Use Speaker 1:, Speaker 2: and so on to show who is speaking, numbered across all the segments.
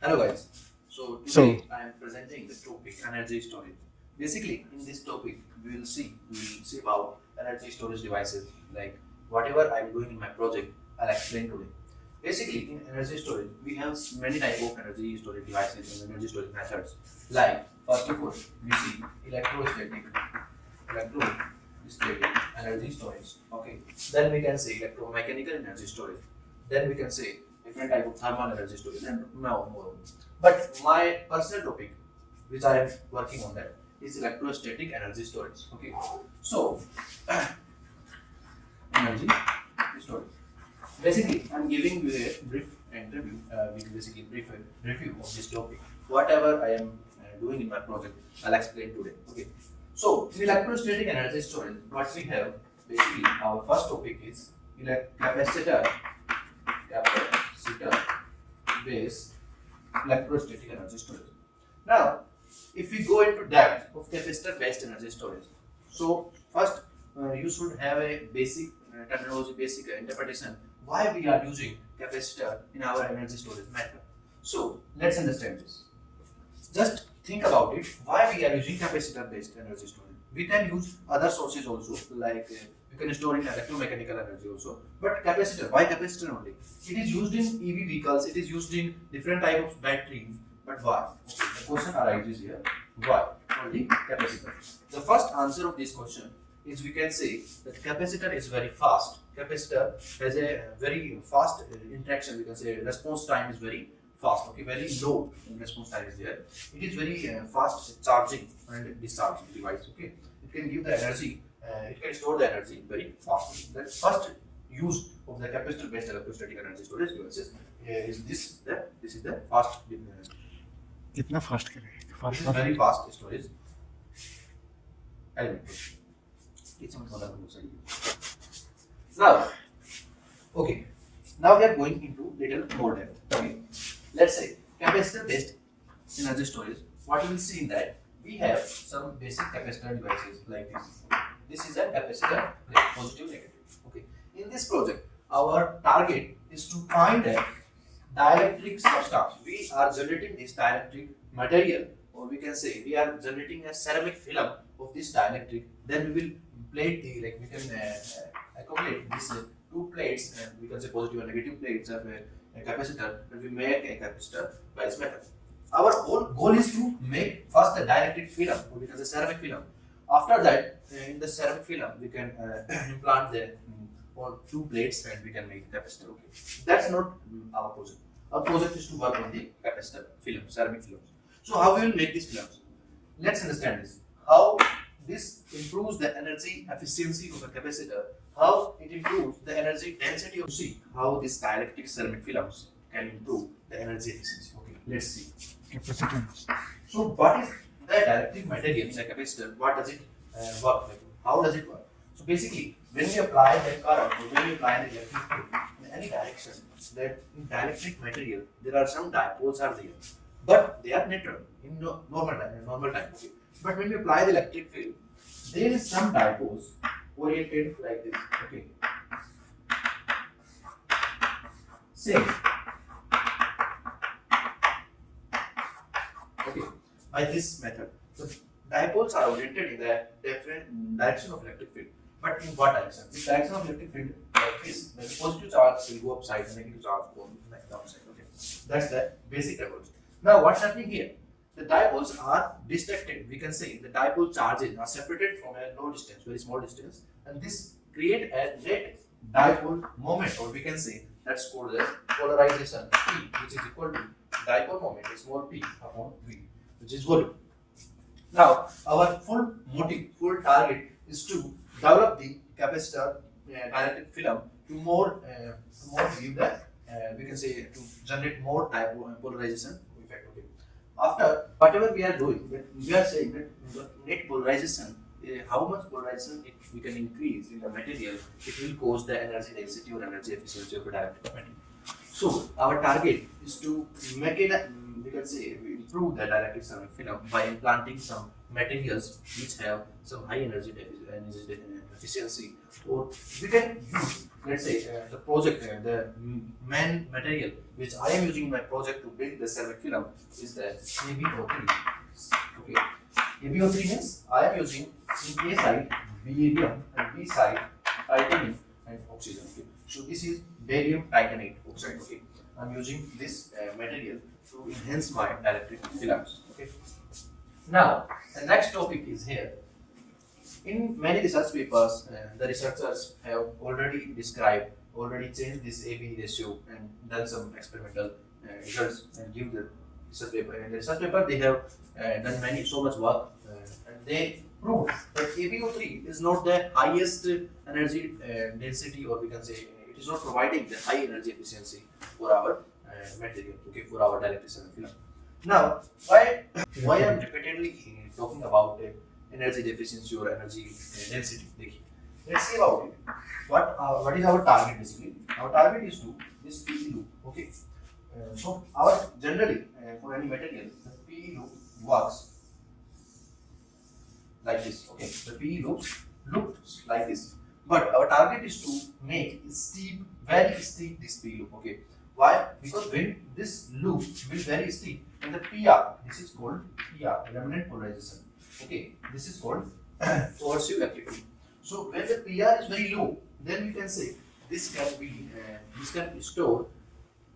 Speaker 1: Hello guys. So
Speaker 2: So,
Speaker 1: today I am presenting the topic energy storage. Basically, in this topic, we will see about energy storage devices. Like whatever I am doing in my project, I'll explain today. Basically, in energy storage, we have many type of energy storage devices and energy storage methods. Like first of all, we see electrostatic energy storage. Okay. Then we can say electromechanical energy storage. Then we can say different type of thermal energy storage and more. But my personal topic, which I am working on that, is electrostatic energy storage. Okay. So energy storage. Basically, I'm giving you a brief interview, basically brief review of this topic. Whatever I am doing in my project, I'll explain today. Okay. So in electrostatic energy storage, what we have basically our first topic is capacitor based electrostatic energy storage. Now, if we go into depth of capacitor based energy storage, so first you should have a basic terminology, basic interpretation why we are using capacitor in our energy storage method. So let's understand this. Just think about it. Why we are using capacitor based energy storage? We can use other sources also, like we can store in electromechanical energy also. But capacitor, why capacitor only? It is used in EV vehicles. It is used in different type of batteries. But why? Okay, the question arises here. Why only capacitor? The first answer of this question is we can say that capacitor is very fast. Capacitor has a very fast interaction. We can say response time is very fast. Okay, very low response time is there. It is very fast charging and discharging device. Okay, it can give the energy. It can store the energy very fast. The first use of the capacitor based electrostatic energy storage devices is this. This is the fast.
Speaker 2: कितना fast
Speaker 1: This is very fast storage element. It's not one of those. Now, okay. Now we are going into little more depth. Okay. Let's say capacitor based energy storage. What we will see in that we have some basic capacitor devices like this. This is a capacitor, like positive, negative. Okay. In this project, our target is to find a dielectric substance. We are generating this dielectric material, or we can say we are generating a ceramic film of this dielectric. Then we will plate the we can accumulate these two plates, and we can say positive and negative plates of a capacitor, and we make a capacitor by this method. Our whole goal is to make first the dielectric film, or we can say ceramic film. After that, in the ceramic film, we can implant the or two plates, and we can make capacitor. Okay, that's not our project. Our project is to work on the capacitor film, ceramic films. So how we will make these films? Let's understand this. How this improves the energy efficiency of a capacitor. How it improves the energy density of C. How this dielectric ceramic films can improve the energy efficiency. Okay, let's see.
Speaker 2: Capacitance.
Speaker 1: So what is the dielectric material in a capacitor? What does it work like? How does it work? So basically, when we apply the current or when we apply the electric field in any direction, that in dielectric material there are some dipoles are there, but they are neutral in normal time. Okay. But when we apply the electric field, there is some dipoles oriented like this. Okay. Same. Okay. By this method, the dipoles are oriented in the different direction of electric field. But in what direction? The direction of electric field like this, the positive charge will go upside, the negative charge will go like downside. Okay. That's the basic approach. Now what's happening here? The dipoles are distracted. We can say the dipole charges are separated from a low distance, very small distance, and this create a net dipole moment, or we can say that's called the polarization P, which is equal to dipole moment is small p upon v, which is volume. Now our full motive, full target is to develop the capacitor dielectric film to more give the we can say to generate more polarization effect. Okay. After whatever we are doing, we are saying that the net polarization, how much polarization we can increase in the material, it will cause the energy density or energy efficiency of the dielectric material. So our target is to make it, we can say, improve the dielectric ceramic film by implanting some materials which have some high efficiency, or we can use, let's say, the project, the main material which I am using in my project to build the ceramic film is the AbO3. Okay, AbO3 means I am using in A side barium and B side titanium and oxygen. Okay, so this is barium titanate oxide. Okay, I'm using this material to enhance my dielectric films. Okay. Now, the next topic is here. In many research papers, the researchers have already described, already changed this AB ratio and done some experimental results and give the research paper. In the research paper, they have done so much work, and they proved that AbO3 is not the highest energy density, or we can say it is not providing the high energy efficiency for our material, okay, for our dielectric film. Now, why I'm repeatedly talking about energy deficiency or energy density? Let's see about it. What is our target basically? Our target is to this PE loop. Okay. So our generally for any material, the PE loop works like this. Okay. The PE loop looks like this. But our target is to make steep, very steep this PE loop. Okay. Why? Because when this loop will be very steep, and the PR, this is called PR, remnant polarization. Okay, this is called coercive activity. So when the PR is very low, then we can say this can store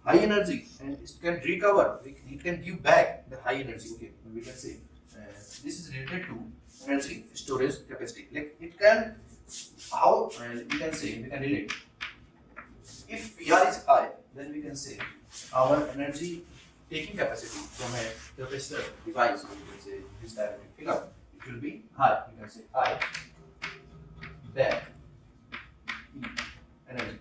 Speaker 1: high energy, and it can recover. It can give back the high energy. Okay, we can say this is related to energy storage capacity. Like it can, how we can say, we can relate. If PR is high, then we can say our energy taking capacity from a capacitor device, or we can say this dielectric figure, it will be high. You can say high back energy.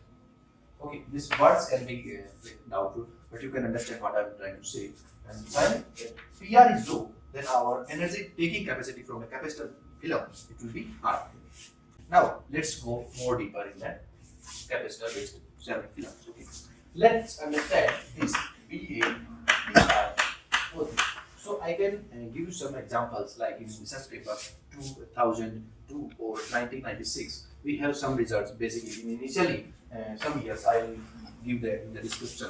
Speaker 1: Okay, these words can be doubtful, but you can understand what I'm trying to say. And when PR is low, then our energy taking capacity from a capacitor film, it will be high. Now let's go more deeper in that capacitor based ceramic films. Okay, let's understand this BA. So I can give you some examples, like in research paper 2002 or 1996. We have some results. Basically, initially some years I will give in the description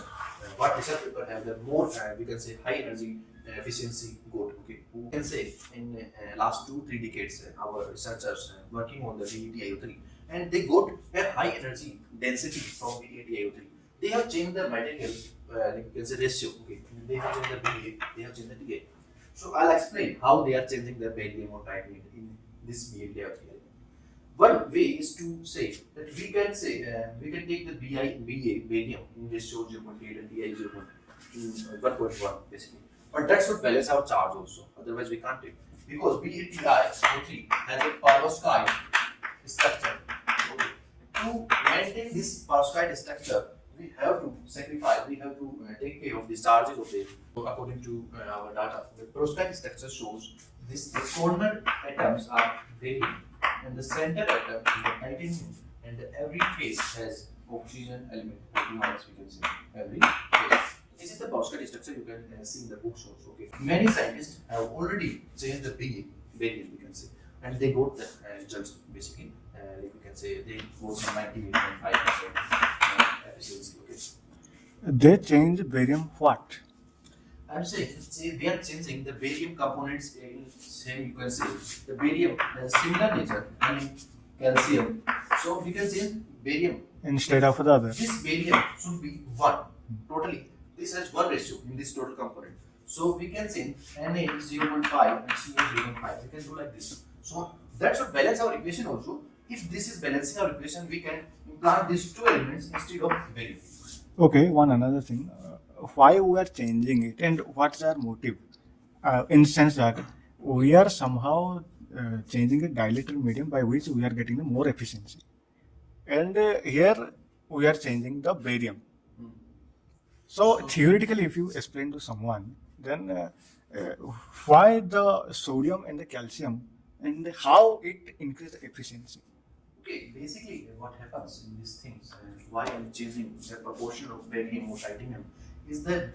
Speaker 1: what research paper have the more we can say high energy efficiency good. Okay, we can say in last 2-3 decades our researchers working on the BETIO3, and they got a high energy density from BETIO3. They have changed the material, you can say ratio. Okay, they have changed the BA, they have changed the TA. So I'll explain how they are changing the barium or titanium in this BA3. One way is to say that we can say we can take the BA barium in ratio 0.8 and DI 1.1 basically. But that should balance our charge also. Otherwise we can't take, because BATI-O3 has a perovskite structure. Okay. To maintain this perovskite structure, we have to sacrifice, we have to take care of the charges of it. So according to our data, the perovskite structure shows the corner atoms are barium, and the center atom is the titanium, and every face has oxygen element, we can say every face. This is the perovskite structure you can see in the books also. Okay. Many scientists have already changed the barium, we can say, and they got the results basically. Like we can say they got some 98.5% efficiency. Okay.
Speaker 2: They change barium what?
Speaker 1: I'm saying they are changing the barium components in same, you can say the barium has similar nature and calcium. So we can change barium
Speaker 2: Instead of the other.
Speaker 1: This barium should be 1 totally. This has 1 ratio in this total component. So we can say Na is 0.5 and Ca 0.5. We can do like this. So that should balance our equation also. If this is balancing our equation, we can implant these 2 elements instead of barium.
Speaker 2: Okay, one another thing. Why we are changing it and what's our motive? In the sense that we are somehow changing a dielectric medium by which we are getting the more efficiency. And here we are changing the barium. So theoretically, if you explain to someone, then why the sodium and the calcium and how it increases efficiency?
Speaker 1: Okay, basically what happens in these things, why I'm changing the proportion of barium or titanium, is that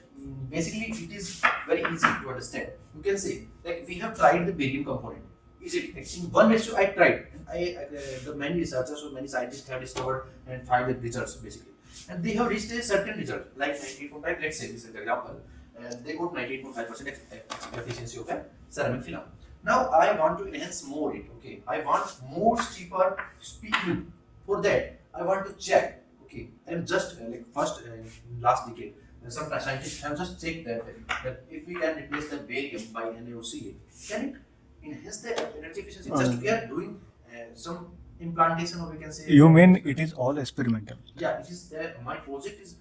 Speaker 1: basically it is very easy to understand. You can say like we have tried the barium component. Is it like, in one ratio I tried and the many researchers or many scientists have discovered and find the results basically, and they have reached a certain result like 98.5. Let's say this is the example, and they got 98.5% efficiency of a ceramic film. Now I want to enhance more it. Okay, I want more steeper speed. For that, I want to check. Okay, and just like first in last decade, some scientists have just checked that if we can replace the barium by NaOCl, can it enhance the energy efficiency? Just we are doing some implantation, or we can say.
Speaker 2: You mean it is all experimental?
Speaker 1: Yeah, it is there. My project is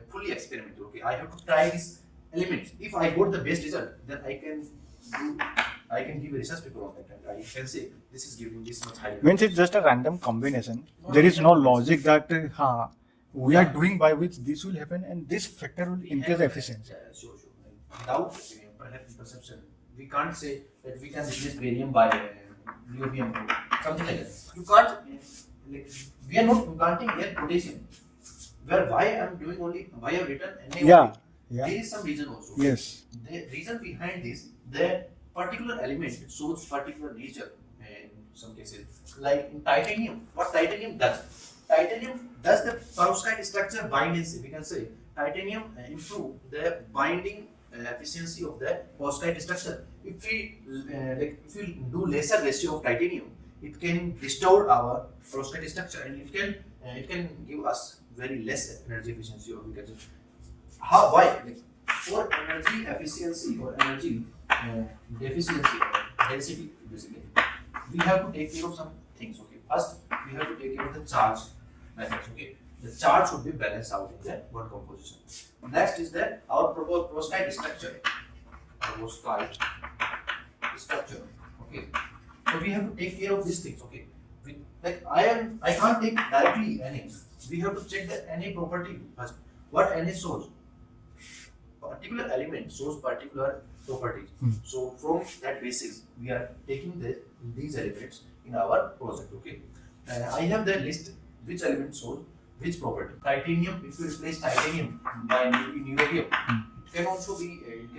Speaker 1: fully experimental. Okay, I have to try these elements. If I got the best result, then I can give a research paper on that, and I can say this is giving this much high.
Speaker 2: Means it's just a random combination. There is no logic that we are doing by which this will happen and this factor will increase the efficiency.
Speaker 1: Yeah, sure. Without perhaps perception, we can't say that we can replace barium by niobium or something like that. You can't. Like, we are not implanting here potassium. Where why I'm doing only why I've written NaOCl.
Speaker 2: Yeah.
Speaker 1: There is some reason also.
Speaker 2: Yes.
Speaker 1: The reason behind this, the particular element shows particular nature in some cases. Like in titanium, what titanium does? Titanium does the perovskite structure binding. We can say titanium improve the binding efficiency of the perovskite structure. If we do lesser ratio of titanium, it can restore our perovskite structure, and it can give us very less energy efficiency, or we can say why? Like, for energy efficiency or energy deficiency or density, basically, we have to take care of some things. Okay, first we have to take care of the charge methods. Okay, the charge should be balanced out in the one composition. Next is that our perovskite structure. Perovskite structure. Okay, so we have to take care of these things. Okay, I can't take directly Na. We have to check the Na property first. What Na shows? Particular element shows particular properties. So from that basis, we are taking these elements in our project. Okay, I have the list which element shows which property. Titanium. If you replace titanium by niobium, it can also create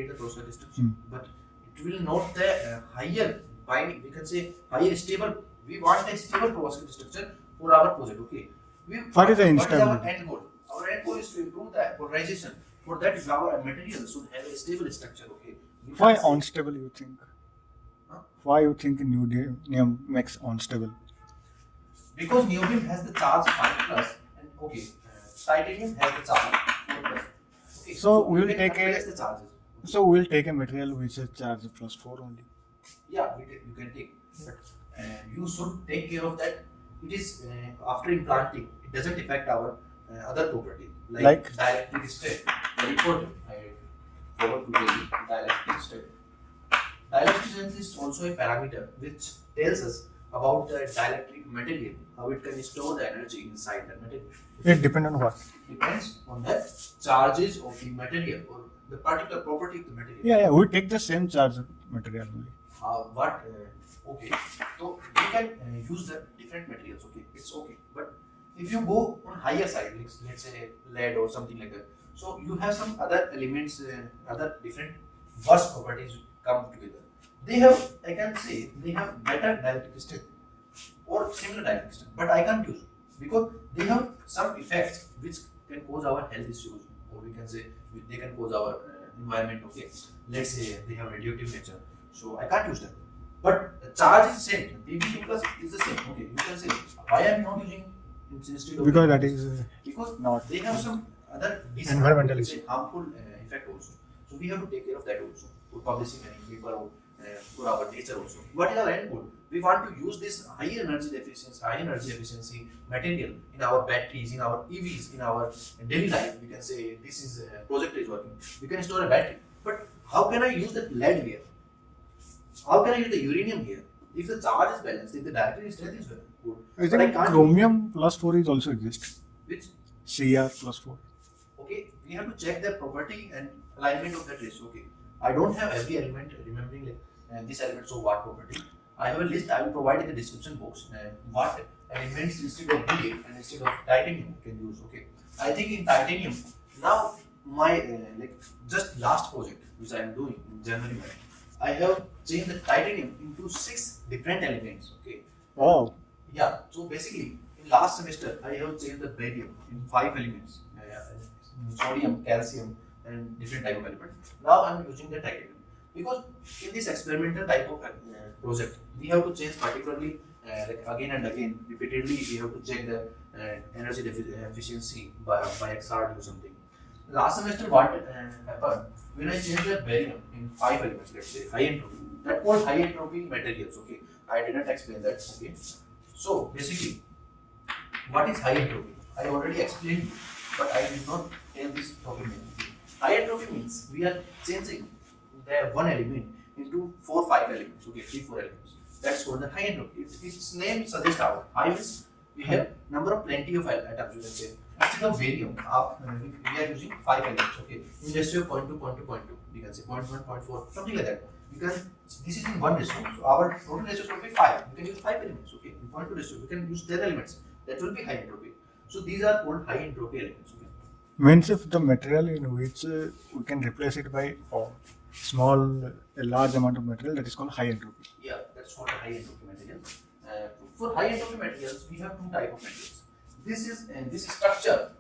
Speaker 1: the perovskite structure, but it will not the higher binding. We can say higher stable. We want a stable perovskite structure for our project. Okay.
Speaker 2: What is the
Speaker 1: What is our
Speaker 2: instability?
Speaker 1: end goal? Our end goal is to improve the polarization. For that, our material should have a stable structure. Okay. We
Speaker 2: Why
Speaker 1: can say-
Speaker 2: unstable you think?
Speaker 1: Huh?
Speaker 2: Why you think niobium makes unstable?
Speaker 1: Because niobium has the charge 5 plus, and okay, titanium has the charge 4 plus. Okay.
Speaker 2: So we will
Speaker 1: can
Speaker 2: take a-
Speaker 1: utilize the charges.
Speaker 2: So we'll take a material which is charge plus 4 only.
Speaker 1: Yeah, you can take, but you should take care of that. It is after implanting, it doesn't affect our other property
Speaker 2: Like?
Speaker 1: dielectric state. Very important. I forgot to tell you dielectric state. Dielectric strength is also a parameter which tells us about the dielectric material, how it can store the energy inside the material.
Speaker 2: It depends on what?
Speaker 1: Depends on the charges of the material or the particular property of the material.
Speaker 2: Yeah, we take the same charge material only.
Speaker 1: Okay, so we can use the different materials. Okay, it's okay, but if you go on higher side, like let's say lead or something like that, so you have some other elements, other different worse properties come together. They have, I can say, they have better dielectric state or similar dielectric state, but I can't use because they have some effects which can cause our health issues, or we can say they can cause our environment. Okay, let's say they have radioactive nature, so I can't use them. But the charge is same. Pb2 plus is the same. Okay, you can say why I am not using instead of
Speaker 2: Because that is
Speaker 1: because
Speaker 2: not
Speaker 1: they have some other
Speaker 2: environmental
Speaker 1: we can say harmful effect also. So we have to take care of that also. For publishing any paper or for our nature also. What is our end goal? We want to use this high energy efficiency material in our batteries, in our EVs, in our daily life. We can say this is project is working. We can store a battery, but how can I use that lead here? How can I use the uranium here? If the charge is balanced, if the dielectric strength is good,
Speaker 2: I
Speaker 1: but
Speaker 2: think
Speaker 1: can't
Speaker 2: chromium plus 4 is also exist.
Speaker 1: which
Speaker 2: Cr plus 4.
Speaker 1: okay, we have to check the property and alignment of that ratio. Okay, I don't have every element remembering like this element so what property. I have a list. I will provide in the description box what elements instead of Ba and instead of titanium you can use. Okay, I think in titanium now my like just last project which I am doing in January month, I have changed the titanium into 6 different elements. Okay.
Speaker 2: Wow.
Speaker 1: Yeah. So basically, in last semester, I have changed the barium in 5 elements: sodium, calcium, and different type of element. Now I'm using the titanium because in this experimental type of project, we have to change particularly like again and again, repeatedly. We have to check the energy efficiency by XRD or something. Last semester, what happened when I changed the barium in 5 elements, let's say high entropy, that called high entropy materials. Okay, I didn't explain that. Okay, so basically, what is high entropy? I already explained, but I did not tell this topic name. High entropy means we are changing the one element into 4-5 elements. Okay, 3-4 elements. That's called the high entropy. Its name suggests how high means we have number of plenty of atoms. You can say instead of barium, we are using 5 elements. Okay, in ratio 0.2, 0.2, 0.2. We can say 0.1, 0.4, something like that. You can. This is in one ratio, so our total ratio will be 5. We can use 5 elements. Okay, in 0.2 ratio, we can use 10 elements. That will be high entropy. So these are called high entropy elements. Okay.
Speaker 2: Means if the material in which we can replace it by a large amount of material, that is called high entropy.
Speaker 1: Yeah, that's called high entropy materials. For high entropy materials, we have 2 type of materials. This structure.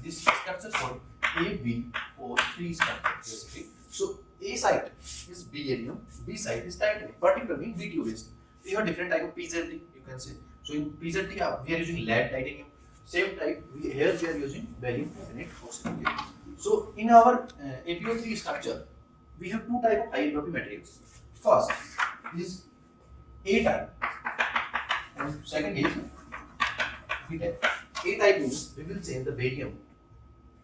Speaker 1: This structure called AbO3 structure basically. So A site is barium, B site is titanium, particularly BTO based. We have different type of PZT, you can say. So in PZT, we are using lead titanium. Same type, here we are using barium carbonate oxide. So in our AbO3 structure, we have 2 type of high entropy materials. First is A type, and second is B type. A type means we will change the barium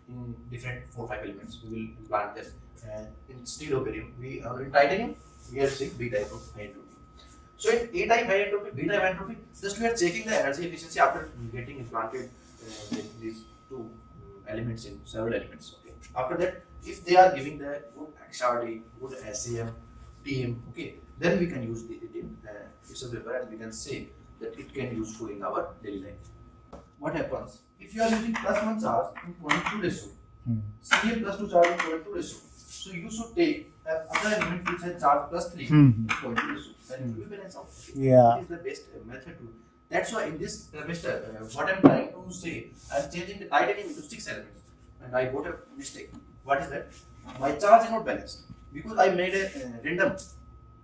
Speaker 1: in different 4-5 elements. We will implant them. Instead of barium, in titanium, we are using B type of high entropy. So in A type high entropy, B type high entropy, just we are checking the energy efficiency after getting implanted these 2 elements in several elements. Okay. After that, if they are giving the good XRD, good SAM, TM, okay, then we can use it in piece of paper and we can say that it can be useful in our daily life. What happens if you are using +1 charge in 0.2 ratio? Ca +2 charge in 0.2 ratio. So you should take other element which has charge +3 in 0.2 ratio. Then it will be balance out.
Speaker 2: Yeah.
Speaker 1: It is the best method to. That's why in this semester, what I'm trying to say, I'm changing the titanium into 6 elements, and I got a mistake. What is that? My charge is not balanced because I made a random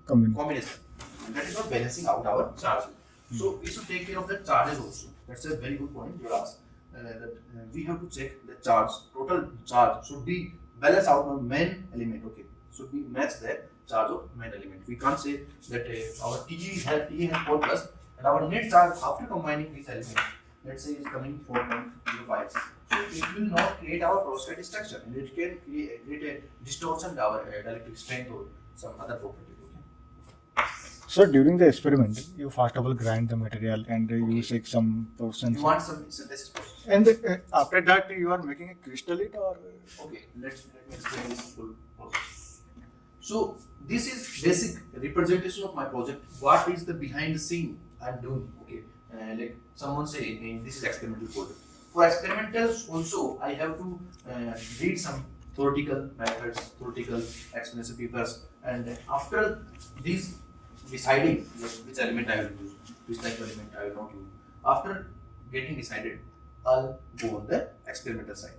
Speaker 1: combination, and that is not balancing out our charge. So we should take care of the charges also. That's a very good point you asked. That we have to check the charge. Total charge should be balanced out on main element. Okay, should be match the charge of main element. We can't say that our TE has 4 plus and our net charge after combining these elements, let's say, is coming 4.05. So it will not create our perovskite structure, and it can create a distortion to our dielectric strength or some other property.
Speaker 2: So during the experiment, you first of all grind the material and you take some portions.
Speaker 1: You want some synthesis process.
Speaker 2: And after that, you are making a crystalline or?
Speaker 1: Okay, let me explain this full process. So this is basic representation of my project. What is the behind the scene I'm doing? Okay, like someone say, this is experimental project. For experimentals also, I have to read some theoretical methods, theoretical explanation papers, and after these deciding which element I will use, which type of element I will not use. After getting decided, I'll go on the experimental side.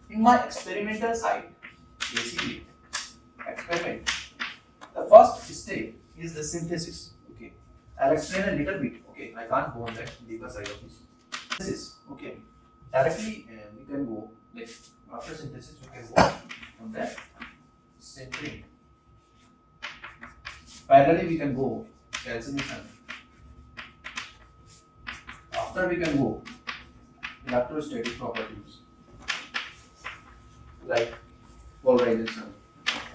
Speaker 1: In my experimental side, basically, experiment, the first step is the synthesis. Okay, I'll explain a little bit. Okay, I can't go on the deeper side of this. Synthesis. Okay, directly we can go like after synthesis we can go on the sintering. Parallelly, we can go calcination. After we can go electrostatic properties like polarization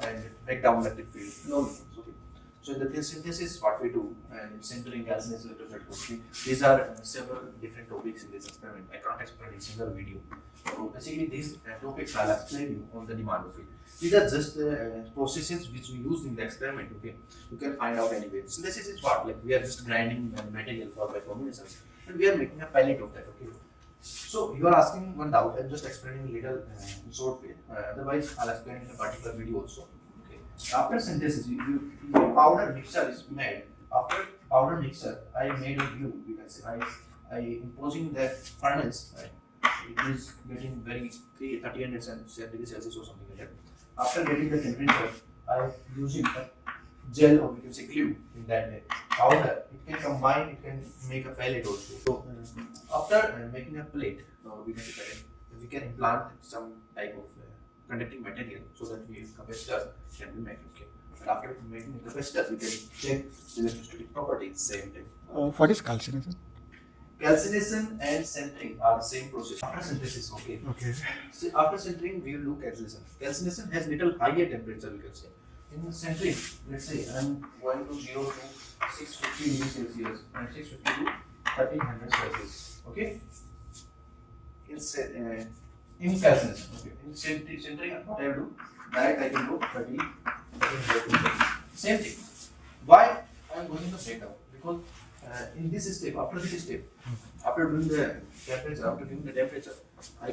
Speaker 1: and breakdown electric field. No, okay. So in the synthesis, what we do and sintering, calcination, electrostatic property. These are several different topics in this experiment. I can't explain in single video. So basically, these topics I'll explain you on the demand of it. These are just processes which we use in the experiment. Okay, you can find out anyway. Synthesis is what, like we are just grinding material for by combinations, and we are making a palette of that. Okay, So you are asking one doubt. I'm just explaining little short way. Otherwise, I'll explain in a particular video also. Okay. After synthesis, powder mixture is made. After powder mixture, I made a glue. You can say I imposing that furnace. Right? It is getting very 300 degrees Celsius or something like that. After getting the temperature, I using a gel or we can say glue in that powder. It can combine. It can make a pellet also. So after making a plate, we can we can implant some type of conducting material so that we capacitor can be made. Okay. And after making a capacitor, we can check the electrostatic properties same time.
Speaker 2: What is calcination?
Speaker 1: Calcination and sintering are the same process. After synthesis, okay.
Speaker 2: Okay.
Speaker 1: So after sintering, we will do calcination. Calcination has little higher temperature, we can say. In sintering, let's say I'm going to 0 to 650 degrees Celsius and 650 to 1300 Celsius. Okay. In calcination, okay. In sintering, what I will do? Direct I can go 1300. Same thing. Why I am going in the breakdown? Because in this step, after this step, after doing the temperature, I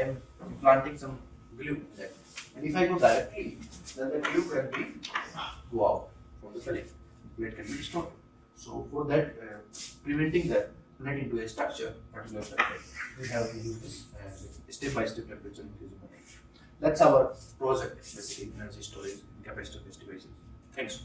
Speaker 1: am implanting some glue in that. And if I go directly, then the glue can be go out from the plate. Plate can be destroyed. So for that, preventing that plate into a structure, particular structure, we have to use this step-by-step temperature increasing method. That's our project, basically energy storage in capacitor-based devices. Thanks.